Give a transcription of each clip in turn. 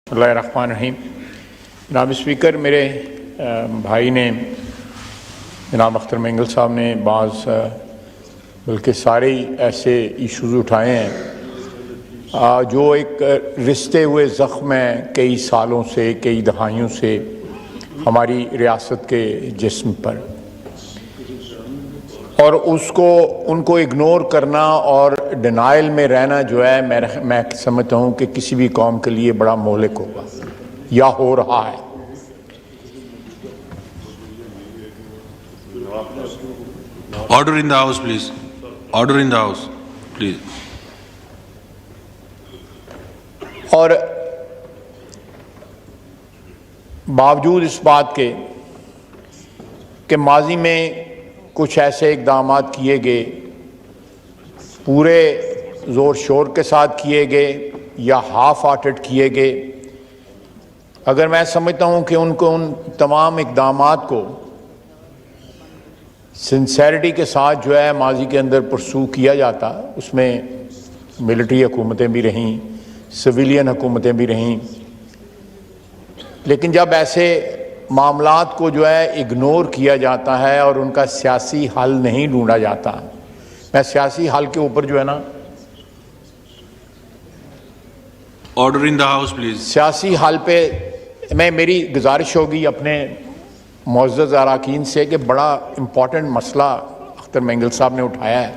बिस्मिल्लाहिर्रहमानिर्रहीम। जनाब स्पीकर, मेरे भाई ने जनाब अख्तर मेंगल साहब ने बल्कि सारे ही ऐसे इश्यूज़ उठाए हैं जो एक रिश्ते हुए ज़ख्म हैं कई सालों से, कई दहाइयों से हमारी रियासत के जिस्म पर, और उनको इग्नोर करना और डिनाइल में रहना जो है मैं समझता हूँ कि किसी भी कौम के लिए बड़ा मोहलिक होगा या हो रहा है। Order in the house, please. Order in the house, please. और बावजूद इस बात के कि माजी में कुछ ऐसे इक़दाम किए गए, पूरे ज़ोर शोर के साथ किए गए या हाफ हार्टेड किए गए, अगर मैं समझता हूँ कि उन तमाम इक़दामात को सिंसेरिटी के साथ जो है माजी के अंदर परसू किया जाता, उसमें मिलिट्री हुकूमतें भी रहीं, सिविलियन हुकूमतें भी रहीं, लेकिन जब ऐसे मामलात को जो है इग्नोर किया जाता है और उनका सियासी हल नहीं ढूंढा जाता, मैं सियासी हल के ऊपर जो है ना, order in the house please, सियासी हल पे मेरी गुजारिश होगी अपने मुअज़्ज़ज़ अराकीन से कि बड़ा इम्पॉर्टेंट मसला अख्तर मेंगल साहब ने उठाया है।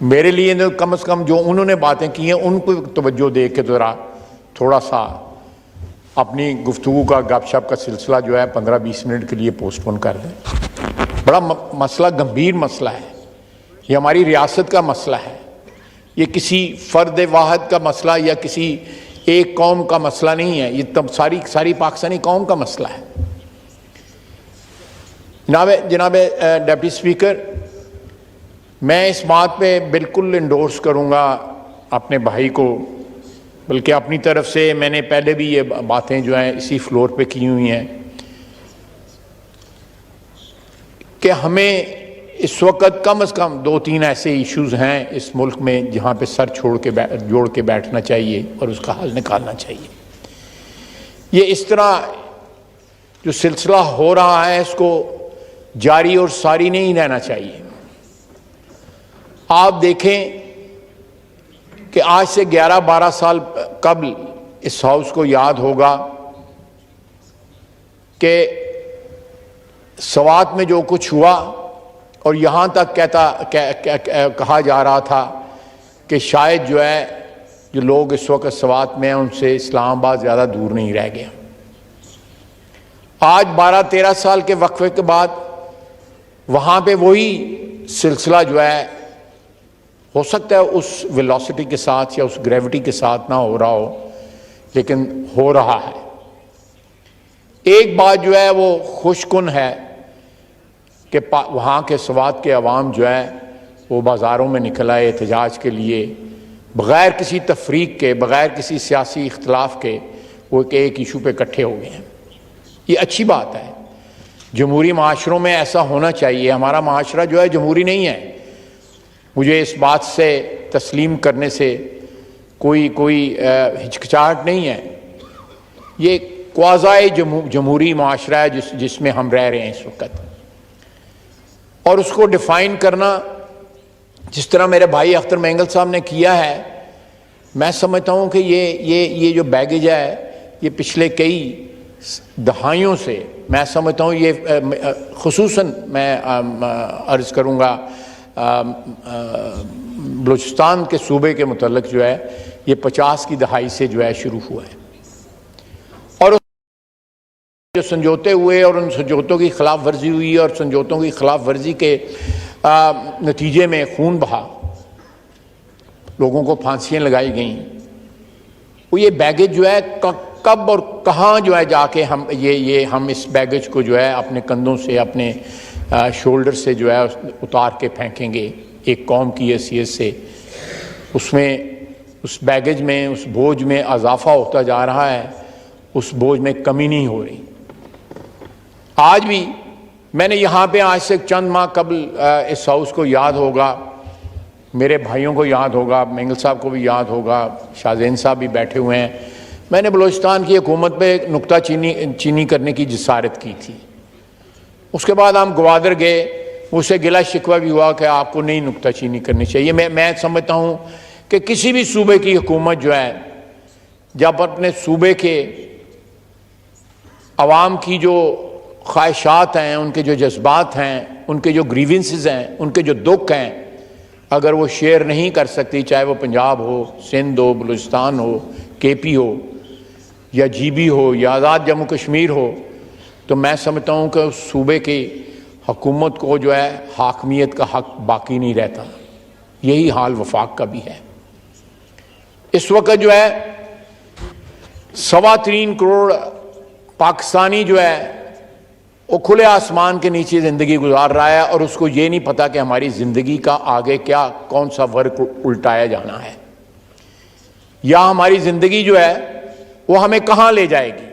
मेरे लिए तो कम से कम जो उन्होंने बातें की हैं उनको तवज्जो दे के थोड़ा सा अपनी गुफ्तगू का गपशप का सिलसिला जो है 15-20 मिनट के लिए पोस्टपोन कर दें। बड़ा मसला, गंभीर मसला है, ये हमारी रियासत का मसला है, ये किसी फ़र्द वाहद का मसला या किसी एक कौम का मसला नहीं है, ये तब सारी पाकिस्तानी कौम का मसला है। जनाब डिप्टी स्पीकर, मैं इस बात पे बिल्कुल इंडोर्स करूँगा अपने भाई को, बल्कि अपनी तरफ से मैंने पहले भी ये बातें जो हैं इसी फ्लोर पे की हुई हैं कि हमें इस वक्त कम से कम 2-3 ऐसे इश्यूज़ हैं इस मुल्क में जहाँ पे सर जोड़ के बैठना चाहिए और उसका हल निकालना चाहिए। ये इस तरह जो सिलसिला हो रहा है इसको जारी और सारी नहीं रहना चाहिए। आप देखें कि आज से 11-12 साल कबल इस हाउस को याद होगा कि सवात में जो कुछ हुआ, और यहाँ तक कहा जा रहा था कि शायद जो है जो लोग इस वक्त सवात में हैं उनसे इस्लामाबाद ज़्यादा दूर नहीं रह गया। आज 12-13 साल के वक्फे के बाद वहाँ पे वही सिलसिला जो है हो सकता है उस वेलोसिटी के साथ या उस ग्रेविटी के साथ ना हो रहा हो, लेकिन हो रहा है। एक बात जो है वो खुशकुन है कि वहाँ के सवात के अवाम जो है वो बाज़ारों में निकल आए एहतजाज के लिए, बग़ैर किसी तफरीक के, बग़ैर किसी सियासी इख्तलाफ के, वो एक इशू पे इकट्ठे हो गए हैं। ये अच्छी बात है, जमहूरी माशरों में ऐसा होना चाहिए। हमारा माशरा जो है जमहूरी नहीं है, मुझे इस बात से तस्लीम करने से कोई हिचकिचाहट नहीं है। ये क्वाज़ाए जमहूरी माशरा है जिसमें हम रह रहे हैं इस वक्त, और उसको डिफ़ाइन करना जिस तरह मेरे भाई अख्तर मेंगल साहब ने किया है, मैं समझता हूँ कि ये जो बैगेज है ये पिछले कई दहाइयों से, मैं समझता हूँ ये खुसूसन मैं अर्ज़ करूँगा बलूचिस्तान के सूबे के मुतल्लिक़ जो है ये 50 की दहाई से जो है शुरू हुआ है, और जो समझौते हुए और उन समझौतों की खिलाफ वर्जी हुई और समझौतों की खिलाफ वर्जी के नतीजे में खून बहा, लोगों को फांसियाँ लगाई गईं, वो ये बैगेज जो है कब और कहाँ जो है जाके हम इस बैगेज को जो है अपने कंधों से, अपने शोल्डर से जो है उतार के फेंकेंगे एक कौम की हैसियत से। उसमें उस बैगेज में, उस बोझ में इजाफा होता जा रहा है, उस बोझ में कमी नहीं हो रही। आज भी मैंने यहाँ पे आज से चंद माह कबल इस हाउस को याद होगा, मेरे भाइयों को याद होगा, मेंगल साहब को भी याद होगा, शाहज़ैन साहब भी बैठे हुए हैं, मैंने बलूचिस्तान की हुकूमत पे नुक्ता चीनी करने की जिसारत की थी। उसके बाद हम ग्वादर गए, उससे गिला शिकवा भी हुआ कि आपको नहीं नुक्ता चीनी करनी चाहिए। मैं समझता हूँ कि किसी भी सूबे की हुकूमत जो है, जब अपने सूबे के अवाम की जो ख्वाहिशात हैं, उनके जो जज्बात हैं, उनके जो ग्रीवेंसेस हैं, उनके जो दुख हैं, अगर वो शेयर नहीं कर सकती, चाहे वो पंजाब हो, सिंध हो, बलूचिस्तान हो, केपी हो या जीबी हो या आज़ाद जम्मू कश्मीर हो, तो मैं समझता हूँ कि उस सूबे की हुकूमत को जो है हाकमियत का हक बाकी नहीं रहता। यही हाल वफाक का भी है। इस वक्त जो है 3.25 करोड़ पाकिस्तानी जो है वो खुले आसमान के नीचे ज़िंदगी गुजार रहा है और उसको ये नहीं पता कि हमारी ज़िंदगी का आगे क्या कौन सा वर्क उल्टाया जाना है, या हमारी ज़िंदगी जो है वो हमें कहाँ ले जाएगी।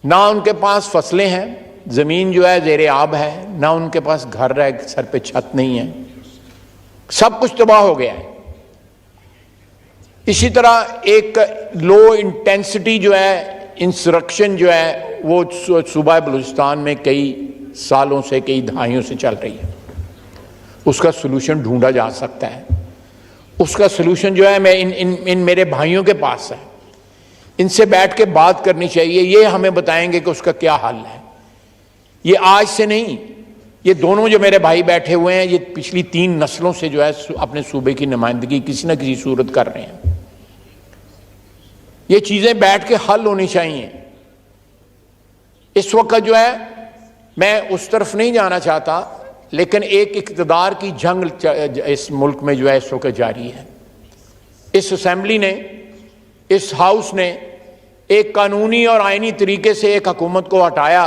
ना उनके पास फसलें हैं, ज़मीन जो है ज़ेरे आब है, ना उनके पास घर है, सर पे छत नहीं है, सब कुछ तबाह हो गया है। इसी तरह एक लो इंटेंसिटी जो है इंसरक्शन जो है वो सूबा बलूचिस्तान में कई सालों से, कई दहाइयों से चल रही है। उसका सलूशन ढूंढा जा सकता है। उसका सलूशन जो है मैं इन मेरे भाइयों के पास है, इनसे बैठ के बात करनी चाहिए। ये हमें बताएंगे कि उसका क्या हल है। ये आज से नहीं, ये दोनों जो मेरे भाई बैठे हुए हैं, ये पिछली 3 नस्लों से जो है अपने सूबे की नुमाइंदगी किसी न किसी सूरत कर रहे हैं। ये चीज़ें बैठ के हल होनी चाहिए। इस वक्त जो है मैं उस तरफ नहीं जाना चाहता, लेकिन एक इक़्तिदार की जंग इस मुल्क में जो है इस वक्त जारी है। इस असेंबली ने, इस हाउस ने एक कानूनी और आईनी तरीके से एक हुकूमत को हटाया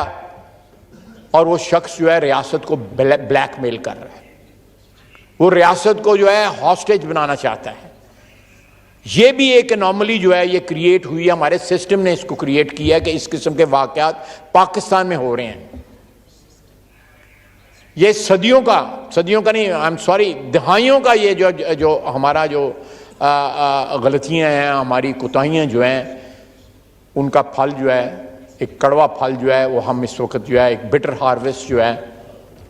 और वो शख्स जो है रियासत को ब्लैकमेल कर रहा है। वो रियासत को जो है हॉस्टेज बनाना चाहता है। ये भी एक एनॉमली जो है ये क्रिएट हुई है, हमारे सिस्टम ने इसको क्रिएट किया है कि इस किस्म के वाकयात पाकिस्तान में हो रहे हैं। ये सदियों का नहीं, आई एम सॉरी, दहाइयों का ये जो हमारा जो गलतियां हैं, हमारी कोताहियां जो हैं, उनका फल जो है, एक कड़वा फल जो है वो हम इस वक्त जो है एक बिटर हार्वेस्ट जो है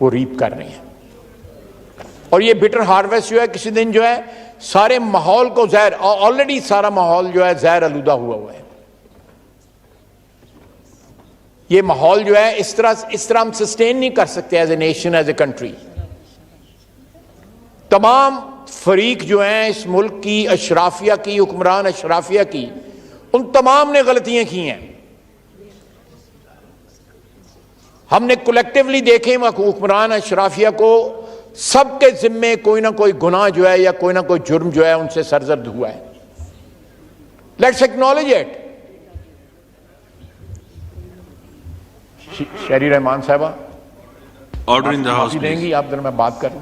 वो रीप कर रहे हैं। और ये बिटर हार्वेस्ट जो है किसी दिन जो है सारे माहौल को जहर, ऑलरेडी सारा माहौल जो है जहर आलूदा हुआ है। ये माहौल जो है इस तरह हम सस्टेन नहीं कर सकते as a nation, as a country. तमाम फरीक जो हैं इस मुल्क की, अशराफिया की, हुक्मरान अशराफिया की, उन तमाम ने गलतियां की हैं। हमने कलेक्टिवली देखे हुक्मरान अशराफिया को, सबके जिम्मे कोई ना कोई गुनाह जो है या कोई ना कोई जुर्म जो है उनसे सरजद हुआ है। Let's acknowledge it. शहरी रहमान साहबा, ऑर्डर इन द हाउस देंगी आप, जरा मैं बात कर लूं।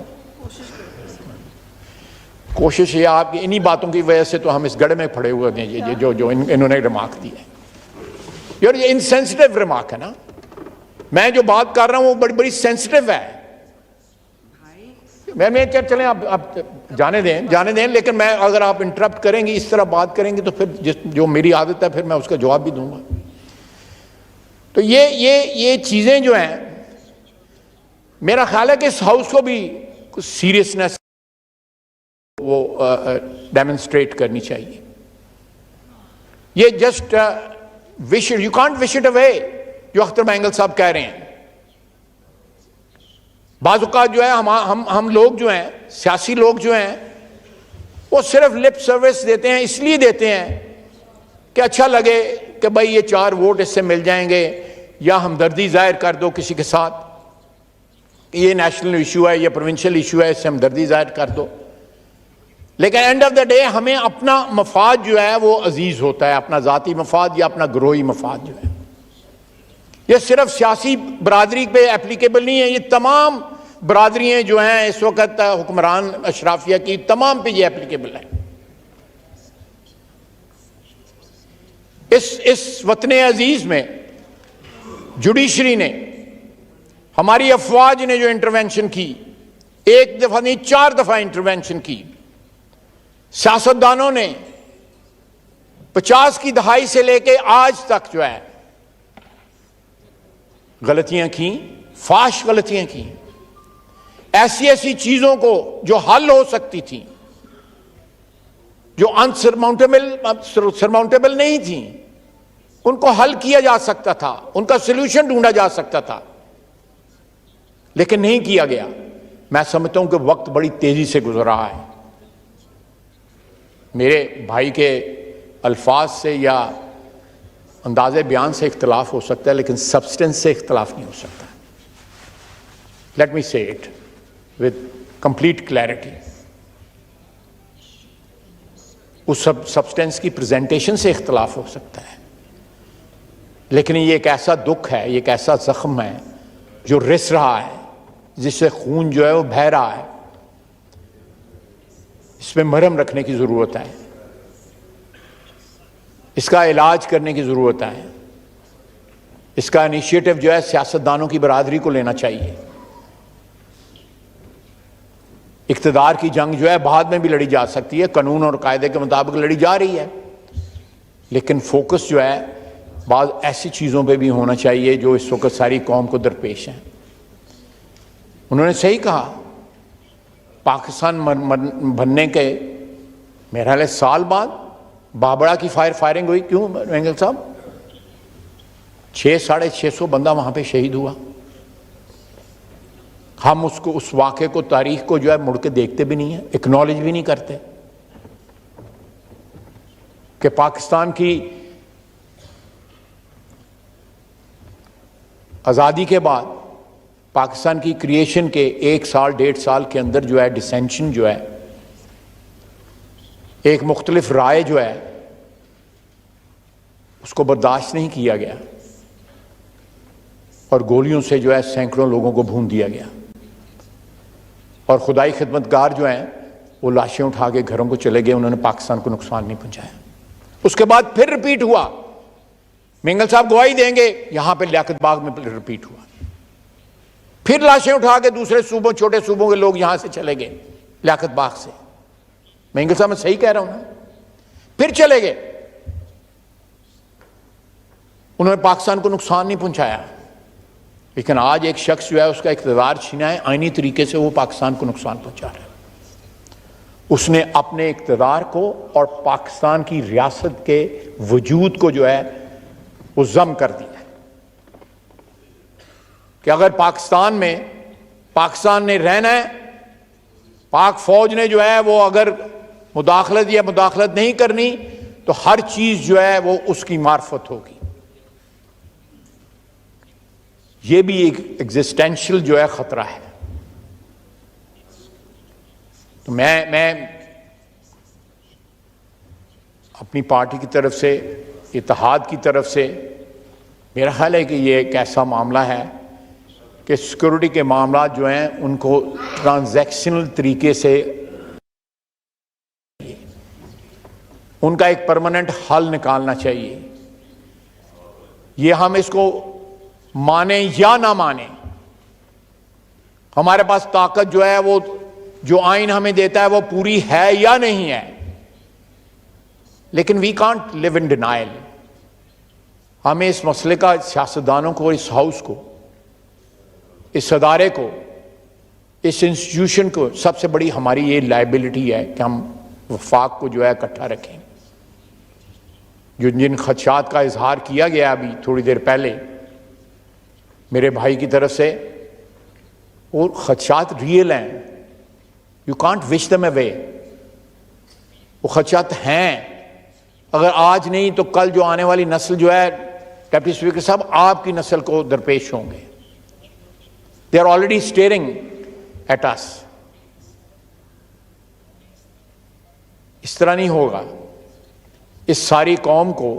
कोशिश ये आपकी इन्हीं बातों की वजह से तो हम इस गढ़ में पड़े हुए हैं, जो इन्होंने रिमार्क दी है। यार ये इनसेंसिटिव रिमार्क है ना। मैं जो बात कर रहा हूं वो बड़ी बड़ी सेंसिटिव है। मैं चलें आप जाने दें, लेकिन मैं अगर आप इंटरप्ट करेंगी, इस तरह बात करेंगे, तो फिर जो मेरी आदत है फिर मैं उसका जवाब भी दूंगा। तो ये चीजें जो हैं, मेरा ख्याल है कि इस हाउस को भी कुछ सीरियसनेस वो डेमोन्स्ट्रेट करनी चाहिए। ये just wish, you can't wish it away, जो अख्तर बैंगल साहब कह रहे हैं। बाज़-औक़ात जो है हम लोग जो हैं, सियासी लोग जो हैं, वो सिर्फ लिप सर्विस देते हैं, इसलिए देते हैं कि अच्छा लगे कि भाई ये 4 वोट इससे मिल जाएंगे, या हमदर्दी जाहिर कर दो किसी के साथ, ये नेशनल इशू है, ये प्रोविंशियल इशू है, इससे हमदर्दी जाहिर कर दो। लेकिन एंड ऑफ द डे हमें अपना मफाद जो है वो अजीज होता है, अपना ज़ाती मफाद या अपना ग्रोही मफाद जो है। ये सिर्फ सियासी बरादरी पे एप्लीकेबल नहीं है, ये तमाम बरादरियां जो हैं इस वक्त हुक्मरान अशराफिया की, तमाम पे ये एप्लीकेबल है। इस वतन अजीज में जुडिशरी ने, हमारी अफवाज ने जो इंटरवेंशन की, 1 दफा नहीं 4 दफा इंटरवेंशन की, सियासतदानों ने, 50 की दहाई से लेके आज तक जो है गलतियां की, फाश गलतियां की, ऐसी ऐसी चीजों को जो हल हो सकती थी, जो सरमाउंटेबल नहीं थी, उनको हल किया जा सकता था, उनका सॉल्यूशन ढूंढा जा सकता था, लेकिन नहीं किया गया। मैं समझता हूं कि वक्त बड़ी तेजी से गुजर रहा है। मेरे भाई के अल्फाज से या अंदाजे बयान से इख्तलाफ हो सकता है, लेकिन सब्सटेंस से इख्तलाफ नहीं हो सकता। लेट मी से इट विद कंप्लीट क्लैरिटी। उस सब्सटेंस की प्रेजेंटेशन से इख्तलाफ हो सकता है, लेकिन ये एक ऐसा दुख है, ये एक ऐसा जख्म है जो रिस रहा है, जिससे खून जो है वो बह रहा है। इसमें मरहम रखने की जरूरत है, इसका इलाज करने की जरूरत है। इसका इनिशिएटिव जो है सियासतदानों की बरादरी को लेना चाहिए। इख्तिदार की जंग जो है बाद में भी लड़ी जा सकती है, कानून और कायदे के मुताबिक लड़ी जा रही है, लेकिन फोकस जो है बाद ऐसी चीजों पे भी होना चाहिए जो इस वक्त सारी कौम को दरपेश हैं। उन्होंने सही कहा, पाकिस्तान बनने के मेरा ख्याल साल बाद बाबड़ा की फायरिंग हुई। क्यों वेंगल साहब? 600-650 बंदा वहां पे शहीद हुआ। हम उसको, उस वाक़े को, तारीख को जो है मुड़ के देखते भी नहीं है, एक्नॉलेज भी नहीं करते कि पाकिस्तान की आज़ादी के बाद पाकिस्तान की क्रिएशन के 1 साल 1.5 साल के अंदर जो है डिसेंशन जो है, एक मुख्तलिफ राय जो है, उसको बर्दाश्त नहीं किया गया और गोलियों से जो है सैकड़ों लोगों को भून दिया गया। और खुदाई खिदमतगार जो हैं वो लाशें उठा के घरों को चले गए, उन्होंने पाकिस्तान को नुकसान नहीं पहुंचाया। उसके बाद फिर रिपीट हुआ, मेंगल साहब गवाही देंगे, यहां पे लियाकत बाग में रिपीट हुआ। फिर लाशें उठा के दूसरे सूबों, छोटे सूबों के लोग यहां से चले गए लियाकत बाग से। मेंगल साहब मैं सही कह रहा हूं ना? फिर चले गए, उन्होंने पाकिस्तान को नुकसान नहीं पहुंचाया। लेकिन आज एक शख्स जो है उसका इख्तिदार छीना है, आईनी तरीके से वो पाकिस्तान को नुकसान पहुंचा रहा है। उसने अपने इख्तिदार को और पाकिस्तान की रियासत के वजूद को जो है वो जम कर दिया है कि अगर पाकिस्तान ने रहना है, पाक फौज ने जो है वो अगर मुदाखलत नहीं करनी, तो हर चीज जो है वो उसकी मार्फत होगी। ये भी एक एग्जिस्टेंशियल जो है खतरा है। तो मैं अपनी पार्टी की तरफ से, इत्तेहाद की तरफ से, मेरा ख्याल है कि ये एक ऐसा मामला है कि सिक्योरिटी के मामला जो हैं उनको ट्रांजैक्शनल तरीके से उनका एक परमानेंट हल निकालना चाहिए। ये हम इसको माने या ना माने, हमारे पास ताकत जो है वो जो आइन हमें देता है वो पूरी है या नहीं है, लेकिन we can't live in denial. हमें इस मसले का सियासतदानों को, इस हाउस को, इस अदारे को, इस इंस्टीट्यूशन को, सबसे बड़ी हमारी ये लायबिलिटी है कि हम वफाक को जो है इकट्ठा रखें। जिन खदशात का इजहार किया गया अभी थोड़ी देर पहले मेरे भाई की तरफ से, वो खदशात रियल हैं, you can't wish them away. वो खदशात हैं, अगर आज नहीं तो कल जो आने वाली नस्ल जो है, डिप्टी स्पीकर साहब, आपकी नस्ल को दरपेश होंगे। They are already staring at us. इस तरह नहीं होगा। इस सारी कौम को,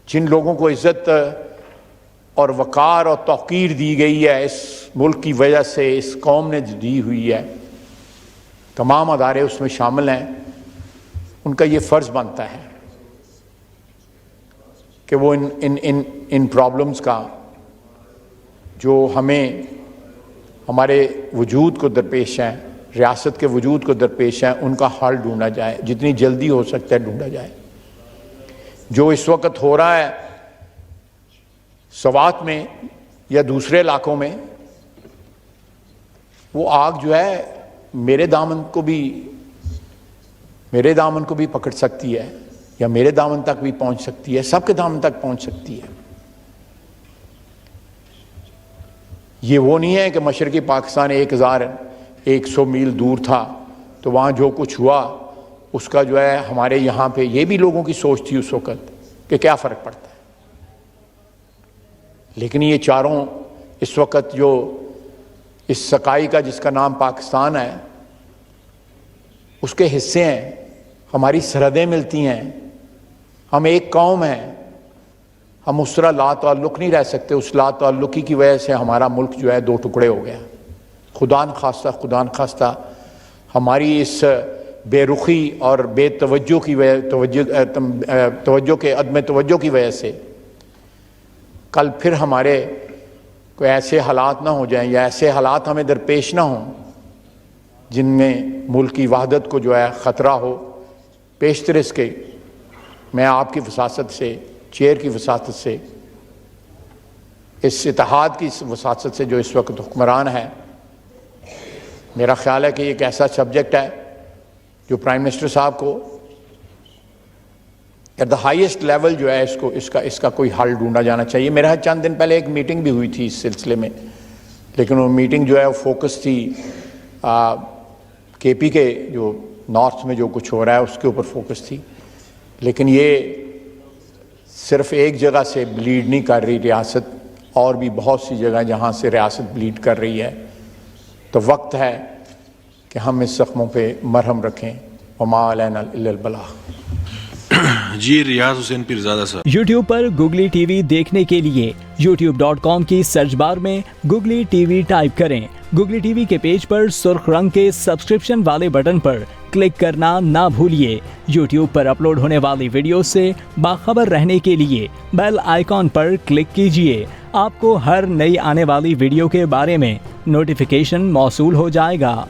जिन लोगों को इज्जत और वकार और तौकीर दी गई है इस मुल्क की वजह से, इस कौम ने दी हुई है, तमाम अदारे उसमें शामिल हैं, उनका ये फर्ज बनता है कि वो इन प्रॉब्लम्स का जो हमें, हमारे वजूद को दरपेश हैं, रियासत के वजूद को दरपेश हैं, उनका हल ढूंढा जाए, जितनी जल्दी हो सकता है ढूंढा जाए। जो इस वक्त हो रहा है सवात में या दूसरे इलाकों में, वो आग जो है मेरे दामन को भी पकड़ सकती है या मेरे दामन तक भी पहुंच सकती है, सबके दामन तक पहुंच सकती है। ये वो नहीं है कि मशरकी पाकिस्तान 1100 मील दूर था तो वहाँ जो कुछ हुआ उसका जो है हमारे यहाँ पे, ये भी लोगों की सोच थी उस वक़्त कि क्या फ़र्क पड़ता है। लेकिन ये चारों इस वक़्त जो इस सकाई का जिसका नाम पाकिस्तान है उसके हिस्से हैं, हमारी सरहदें मिलती हैं, हम एक कौम हैं, हम उस तरह ला ताल्लुक़ नहीं रह सकते। उस ला ताल्लुक़ी की वजह से हमारा मुल्क जो है 2 टुकड़े हो गया। खुदा न खास्ता हमारी इस बेरुखी और बेतवज्जो की वजह तवज्जो के अदम तवज्जो की वजह से कल फिर हमारे कोई ऐसे हालात ना हो जाएं या ऐसे हालात हमें दरपेश ना हों जिनमें मुल्क की वहदत को जो है ख़तरा हो। पेशतर इसके मैं आपकी वसासत से, चेयर की वसासत से, इस इत्तेहाद की वसासत से जो इस वक्त हुक्मरान है, मेरा ख्याल है कि एक ऐसा सब्जेक्ट है जो प्राइम मिनिस्टर साहब को एट द हाईएस्ट लेवल जो है इसका कोई हल ढूंढा जाना चाहिए। मेरा चंद दिन पहले एक मीटिंग भी हुई थी इस सिलसिले में, लेकिन वो मीटिंग जो है वो फोकस थी केपी के जो नॉर्थ में जो कुछ हो रहा है उसके ऊपर फोकस थी। लेकिन ये सिर्फ एक जगह से ब्लीड नहीं कर रही रियासत, और भी बहुत सी जगह जहाँ से रियासत ब्लीड कर रही है। तो वक्त है कि हम इस जख्मों पे मरहम रखें। वमा अलैना इल्लल बलाग। जी रियाज हुसैन पीरज़ादा साहब। YouTube पर गुगली टीवी देखने के लिए youtube.com की सर्च बार में गुगली टीवी टाइप करें। गुगली टीवी के पेज पर सुर्ख रंग के सब्सक्रिप्शन वाले बटन पर क्लिक करना ना भूलिए। YouTube पर अपलोड होने वाली वीडियो से बाखबर रहने के लिए बेल आइकॉन पर क्लिक कीजिए। आपको हर नई आने वाली वीडियो के बारे में नोटिफिकेशन मौसूल हो जाएगा।